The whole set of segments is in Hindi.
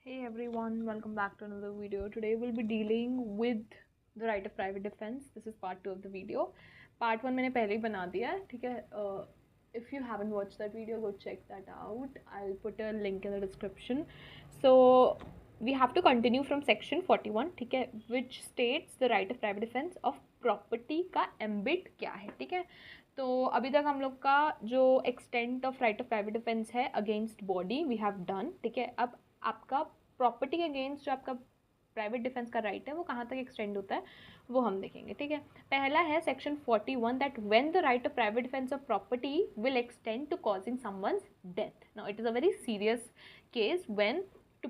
Hey everyone, welcome back to another video. Today we'll be dealing with the right of private defense. This is part 2 of the video. Part 1 मैंने पहले ही बना दिया है, ठीक है. If you haven't watched that video, go check that out. I'll put a link in the description. So we have to continue from section 41, ठीक है, which states the right of private defense of property का ambit क्या है, ठीक है. तो अभी तक हम लोग का जो extent of right of private defence है against body we have done, ठीक है. अब आपका प्रॉपर्टी के अगेंस्ट जो आपका प्राइवेट डिफेंस का राइट है वो कहाँ तक एक्सटेंड होता है वो हम देखेंगे, ठीक है. पहला है section 41 that when the right of private defence of property will extend to causing someone's death. Now it is a very serious case when to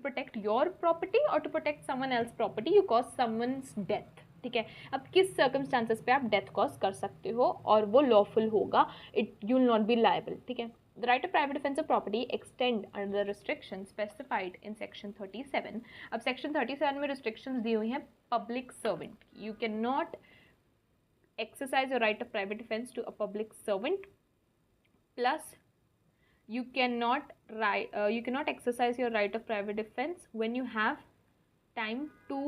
protect your property or to protect someone else property you cause someone's death, ठीक है. अब किस सर्कमस्टांसेस पे आप डेथ कॉज कर सकते हो और वो लॉफुल होगा, it you will not be liable, ठीक है. The right of private defense of property extend under the restrictions specified in section 37. अब section 37 में restrictions दी हुई हैं public servant. You cannot exercise your right of private defense to a public servant. Plus, you cannot exercise your right of private defense when you have time to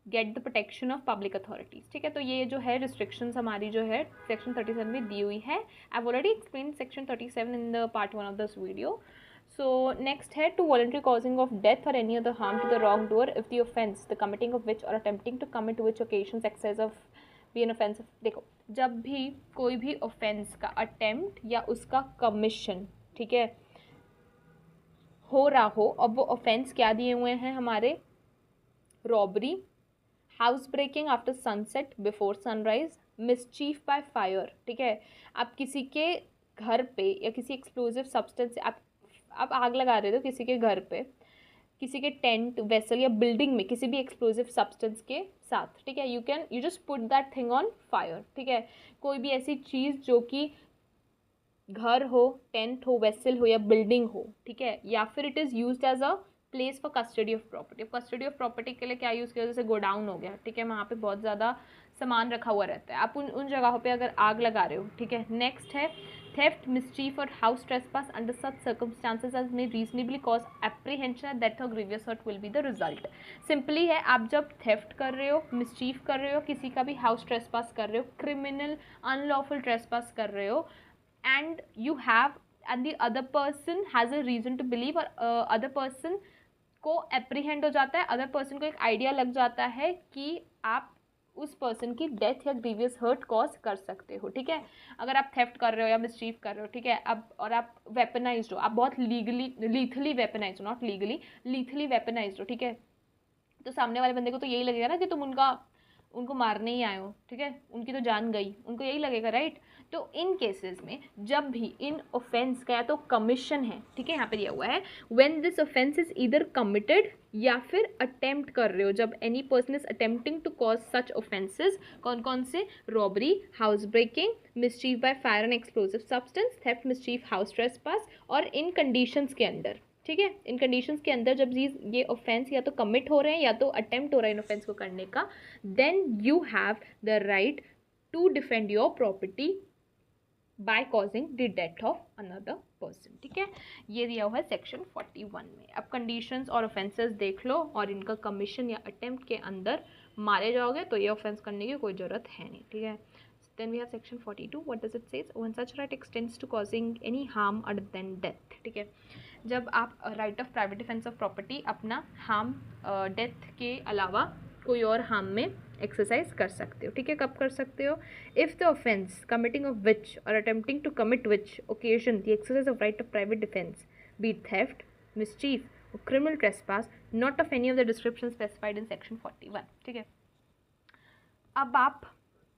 get the protection of public authorities, ठीक है. तो ये जो है रिस्ट्रिक्शंस हमारी जो है सेक्शन 37 में दी हुई है. I already explain section 37 in the part 1 of this video. So next है to voluntary causing of death or any other harm to the wrongdoer if the offence the committing of which or attempting to commit which occasions excess of be an offence. देखो, जब भी कोई भी ऑफेंस का अटेम्प्ट या उसका कमीशन, ठीक है, हो रहा हो, अब वो ऑफेंस क्या दिए हुए हैं हमारे, robbery, house breaking after sunset before sunrise, mischief by fire, ठीक है. आप किसी के घर पे या किसी एक्सप्लोजिव सब्सटेंस से आप आग लगा रहे हो किसी के घर पे, किसी के टेंट, वेसल या बिल्डिंग में किसी भी एक्सप्लोजिव सब्सटेंस के साथ, ठीक है. You just put that thing on fire, ठीक है. कोई भी ऐसी चीज़ जो कि घर हो, टेंट हो, वेसल हो या बिल्डिंग हो, ठीक है, या फिर it is used as a place for custody of property. Custody of property के लिए क्या यूज़ किया, जैसे गोडाउन हो गया, ठीक है, वहाँ पे बहुत ज़्यादा सामान रखा हुआ रहता है, आप उन जगहों पे अगर आग लगा रहे हो, ठीक है. नेक्स्ट है theft, mischief or house trespass under such circumstances as may reasonably cause apprehension that or grievous hurt will be the result. Simply है, आप जब थेफ्ट कर रहे हो, मिसचीफ कर रहे हो, किसी का भी हाउस ट्रेसपास कर रहे हो, क्रिमिनल अनलॉफुल ट्रेसपास कर रहे हो, and you have and the other person has a reason to believe और other person को apprehend हो जाता है, other person को एक idea लग जाता है कि आप उस पर्सन की डेथ या ग्रीवियस हर्ट कॉज कर सकते हो, ठीक है. अगर आप थेफ्ट कर रहे हो या मिसचीफ कर रहे हो, ठीक है, अब और आप वेपनाइज्ड हो, आप बहुत लीथली वेपनाइज्ड हो, नॉट लीगली, लीथली वेपनाइज्ड हो, ठीक है. तो सामने वाले बंदे को तो यही लगेगा ना कि तुम उनको मारने ही आए हो, ठीक है, उनकी तो जान गई, उनको यही लगेगा, राइट. तो इन केसेस में जब भी इन ऑफेंस का या तो कमीशन है, ठीक है, यहाँ पे दिया हुआ है when this offence is either committed या फिर अटेम्प्ट कर रहे हो, जब any person is attempting to cause such offences. कौन कौन से, robbery, house breaking, mischief by fire and explosive substance, theft, mischief, house trespass, और इन कंडीशंस के अंदर, ठीक है, इन कंडीशंस के अंदर जब ये ऑफेंस या तो कमिट हो रहे हैं या तो अटेम्प्ट हो रहा है इन ऑफेंस को करने का, then you have the right to defend your property by causing the death of another person, ठीक है. ये दिया हुआ है सेक्शन 41 में. अब कंडीशंस और ऑफेंसेस देख लो, और इनका कमीशन या अटेम्प्ट के अंदर मारे जाओगे तो ये ऑफेंस करने की कोई ज़रूरत है नहीं, ठीक है. Then we have section 42. What does it say? When such right extends to causing any harm other than death, ठीक है. जब आप right of private defence of property अपना हार्म, डेथ के अलावा कोई और हार्म में एक्सरसाइज कर सकते हो, ठीक है. कब कर सकते हो, if the offence committing of which or attempting to commit which occasion the exercise of right of private defence be theft, mischief or criminal trespass not of any of the description specified in section 41, ठीक है. अब आप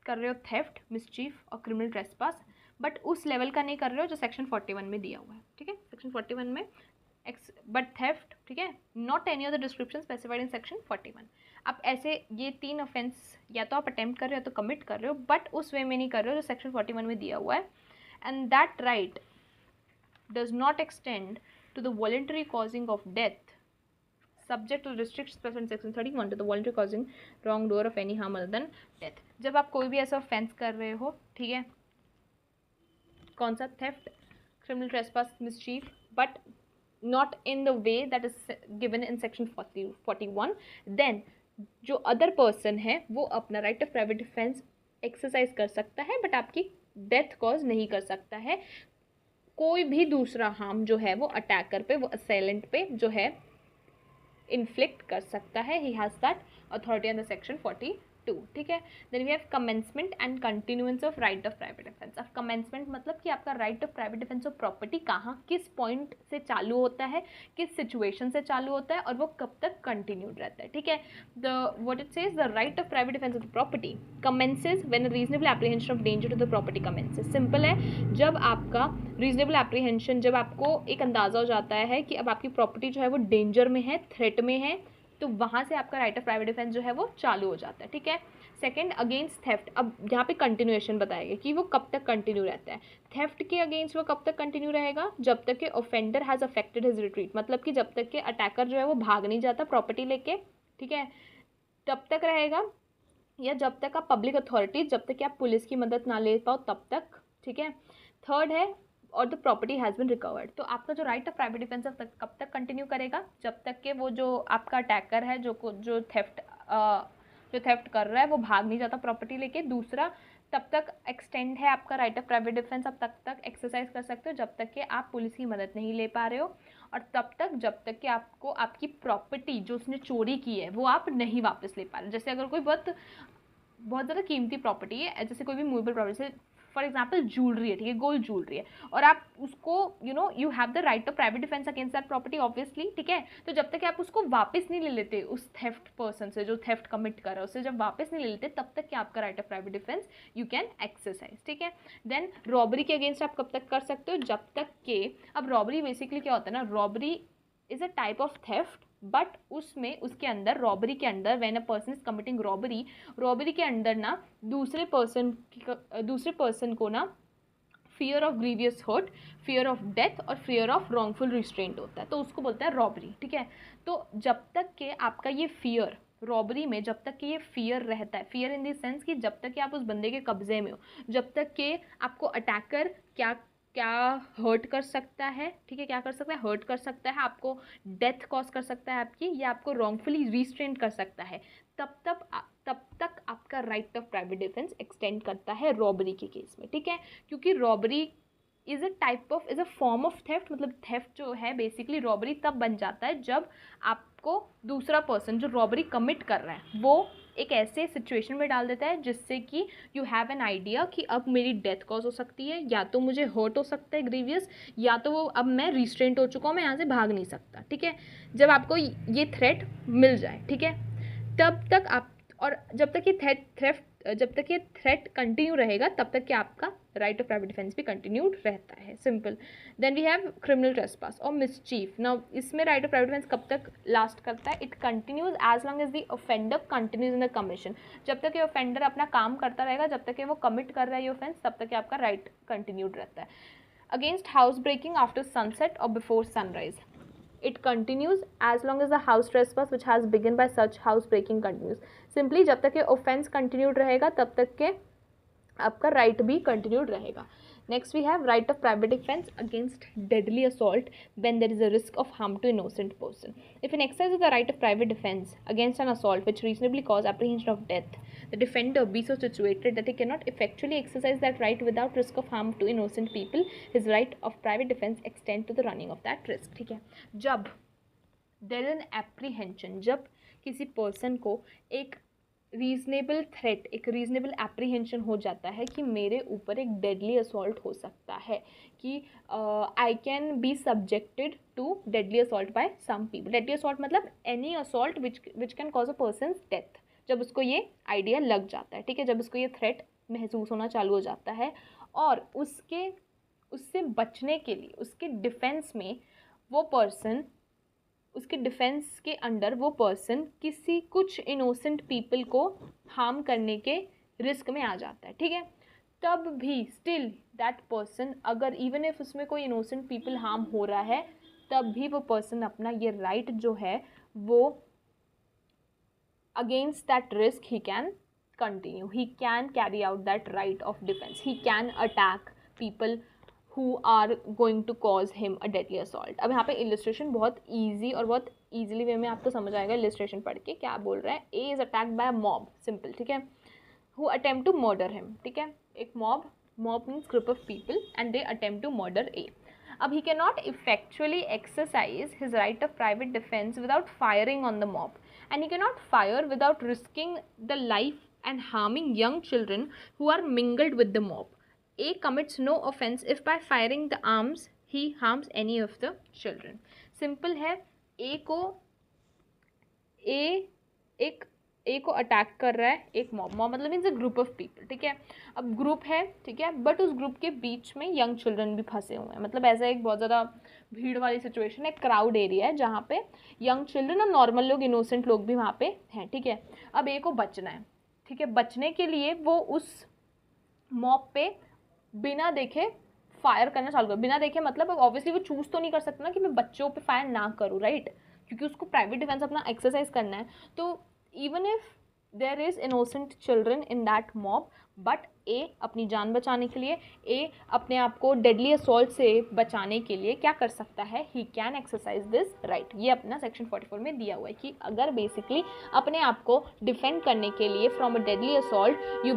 कर रहे हो theft, mischief or criminal trespass, but उस लेवल का नहीं कर रहे हो जो सेक्शन 41 में दिया हुआ है, ठीक है. सेक्शन 41 में बट थेफ्ट, ठीक है, not any of the description specified in section 41. आप ऐसे ये 3 ऑफेंस या तो आप अटेम्प्ट कर रहे हो तो कमिट कर रहे हो, बट उस वे में नहीं कर रहे हो जो सेक्शन 41 में दिया हुआ है. And that right does not extend to the voluntary causing of death subject to restrictions present in section 31 to the voluntary causing wrongdoer of any harm other than death. जब आप कोई भी ऐसा ऑफेंस कर रहे हो, ठीक है, कौन सा, theft, criminal trespass, mischief, but not in the way that is given in section 41, then जो अदर पर्सन है वो अपना right of private defence exercise कर सकता है, बट आपकी डेथ कॉज नहीं कर सकता है। कोई भी दूसरा हार्म जो है वो अटैकर पे, वो असेलेंट पे जो है इन्फ्लिक्ट कर सकता है। He has that authority under section 42, ठीक है। Then we have commencement and continuance of right of private defence. अब कमेंसमेंट मतलब कि आपका right of private defence of property कहाँ, किस पॉइंट से चालू होता है, किस सिचुएशन से चालू होता है, और वो कब तक कंटिन्यूड रहता है, ठीक है। The what it says, the right of private defence of the property commences when a reasonable apprehension of danger to the property commences. Simple है, जब आपका रीजनेबल एप्रीहेंशन, जब आपको एक अंदाज़ा हो जाता है कि अब आपकी प्रॉपर्टी जो है वो डेंजर में है, थ्रेट में है, तो वहाँ से आपका राइट ऑफ प्राइवेट डिफेंस जो है वो चालू हो जाता है, ठीक है। Second, against theft. अब यहाँ पे कंटिन्यूएशन बताएगा कि वो कब तक कंटिन्यू रहता है। थेफ्ट के अगेंस्ट वो कब तक कंटिन्यू रहेगा, जब तक कि offender has affected his retreat, मतलब कि जब तक कि अटैकर जो है वो भाग नहीं जाता प्रॉपर्टी लेके, ठीक है, तब तक रहेगा, या जब तक आप पब्लिक अथॉरिटीज, जब तक कि आप पुलिस की मदद ना ले पाओ तब तक, ठीक है। थर्ड है, और the property has been recovered. तो आपका जो राइट ऑफ प्राइवेट डिफेंस कब तक कंटिन्यू करेगा, जब तक कि वो जो आपका अटैकर है जो थेफ्ट कर रहा है वो भाग नहीं जाता प्रॉपर्टी लेके। दूसरा, तब तक एक्सटेंड है आपका राइट ऑफ प्राइवेट डिफेंस, आप तब तक एक्सरसाइज कर सकते हो जब तक कि आप पुलिस की मदद नहीं ले पा रहे हो, और तब तक जब तक कि आपको आपकी प्रॉपर्टी जो उसने चोरी की है वो आप नहीं वापस ले पा रहे। जैसे अगर कोई बहुत ज़्यादा कीमती प्रॉपर्टी है, जैसे कोई भी मूवेबल प्रॉपर्टी, जैसे फॉर एग्जाम्पल ज्वेलरी है, ठीक है, गोल्ड ज्वेलरी है, और आप उसको you have the right of private defence against that property obviously, ठीक है। तो जब तक आप उसको वापस नहीं ले लेते उस थेफ्ट पर्सन से जो थेफ्ट कमिट कर रहा है, उससे जब वापस नहीं ले लेते तब तक कि आपका right of private defence you can exercise, ठीक है। देन रॉबरी के अगेंस्ट आप कब तक कर सकते हो, जब तक के, अब रॉबरी बेसिकली क्या होता है ना, robbery is a type of theft, but उसमें उसके अंदर रॉबरी के अंदर when a person is committing robbery के अंदर ना दूसरे पर्सन को ना fear of grievous hurt, fear of death और फियर ऑफ रॉन्गफुल रिस्ट्रेंट होता है, तो उसको बोलते हैं रॉबरी, ठीक है। तो जब तक कि आपका ये फियर रॉबरी में, जब तक कि ये फियर रहता है, फियर इन द सेंस कि जब तक कि आप उस बंदे के कब्जे में हो, जब तक कि आपको अटैकर क्या क्या हर्ट कर सकता है, ठीक है, क्या कर सकता है, हर्ट कर सकता है, आपको डेथ कॉज कर सकता है आपकी, या आपको रॉन्गफुली रिस्ट्रेंट कर सकता है, तब तक आपका right of private defence extend करता है रॉबरी के केस में, ठीक है। क्योंकि robbery is a form of theft, मतलब थेफ्ट जो है बेसिकली रॉबरी तब बन जाता है जब आपको दूसरा पर्सन जो रॉबरी कमिट कर रहा है वो एक ऐसे सिचुएशन में डाल देता है जिससे कि यू हैव एन आइडिया कि अब मेरी डेथ कॉज हो सकती है, या तो मुझे हर्ट हो सकता है ग्रीवियस, या तो वो अब मैं रिस्ट्रेंट हो चुका हूँ, मैं यहाँ से भाग नहीं सकता, ठीक है। जब आपको ये थ्रेट मिल जाए, ठीक है, तब तक आप, और जब तक ये थ्रेट कंटिन्यू रहेगा तब तक कि आपका राइट ऑफ प्राइवेट डिफेंस भी कंटिन्यूड रहता है, simple. Then we have criminal trespass और मिसचीफ। नाउ इसमें राइट ऑफ प्राइवेट डिफेंस कब तक लास्ट करता है, it continues as long as the offender continues in the commission. जब तक ये ऑफेंडर अपना काम करता रहेगा, जब तक ये वो कमिट कर रहा है ये ऑफेंस, तब तक आपका राइट कंटिन्यूड रहता है। Against house breaking after sunset or before sunrise, it continues as long as the house trespass which has begun by such house breaking continues. Simply जब तक ये offense continued रहेगा तब तक के आपका right भी continued रहेगा. Next we have right of private defense against deadly assault when there is a risk of harm to innocent person. If an exercise of the right of private defense against an assault which reasonably cause apprehension of death, the defender be so situated that he cannot effectually exercise that right without risk of harm to innocent people, his right of private defense extend to the running of that risk, ठीक है। जब there is an apprehension, जब किसी पर्सन को एक रीजनेबल थ्रेट, एक रीजनेबल एप्रीहेंशन हो जाता है कि मेरे ऊपर एक डेडली असॉल्ट हो सकता है, कि I can be subjected to deadly assault by some people. Deadly assault मतलब any assault which can cause a person death, जब उसको ये आइडिया लग जाता है, ठीक है, जब उसको ये थ्रेट महसूस होना चालू हो जाता है, और उससे बचने के लिए उसके डिफेंस में वो पर्सन, उसके डिफेंस के अंडर वो पर्सन किसी कुछ इनोसेंट पीपल को हार्म करने के रिस्क में आ जाता है, ठीक है। तब भी स्टिल दैट पर्सन, अगर इवन इफ उसमें कोई इनोसेंट पीपल हार्म हो रहा है, तब भी वो पर्सन अपना ये राइट जो है वो against that risk he can continue, he can carry out that right of defence, he can attack people who are going to cause him a deadly assault. अब यहाँ पे illustration बहुत easy और बहुत easily वे में आपको समझ आएगा illustration पढ़ के क्या बोल रहे हैं. A is attacked by a mob, simple, ठीक है, who attempt to murder him, ठीक है, एक mob means group of people and they attempt to murder A. अब he cannot effectually exercise his right of private defense without firing on the mob, and he cannot fire without risking the life and harming young children who are mingled with the mob. A commits no offense if by firing the arms he harms any of the children. Simple है. A को अटैक कर रहा है एक मॉब मतलब means a group of people, ठीक है. अब ग्रुप है, ठीक है, बट उस ग्रुप के बीच में यंग चिल्ड्रन भी फंसे हुए हैं. मतलब ऐसा एक बहुत ज़्यादा भीड़ वाली सिचुएशन है, क्राउड एरिया है जहाँ पे यंग चिल्ड्रन और नॉर्मल लोग, इनोसेंट लोग भी वहाँ पे हैं, ठीक है. अब ए को बचना है, ठीक है. बचने के लिए वो उस मॉब पे बिना देखे फायर करना चालू कर. बिना देखे मतलब ऑब्वियसली वो चूज़ तो नहीं कर सकता ना कि मैं बच्चों पे फायर ना करूँ, राइट, क्योंकि उसको प्राइवेट डिफेंस अपना एक्सरसाइज करना है. तो even if there is innocent children in that mob, but A अपनी जान बचाने के लिए, A अपने आप को डेडली असॉल्ट से बचाने के लिए क्या कर सकता है, he can exercise this right. ये अपना सेक्शन 44 में दिया हुआ है कि अगर बेसिकली अपने आप को डिफेंड करने के लिए from a deadly assault you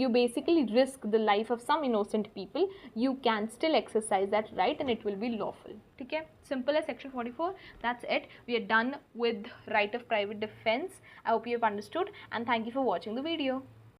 basically risk the life of some innocent people, you can still exercise that right and it will be lawful. ठीक है, simple है section 44. That's it. We are done with right of private defense. I hope you have understood and thank you for watching the video.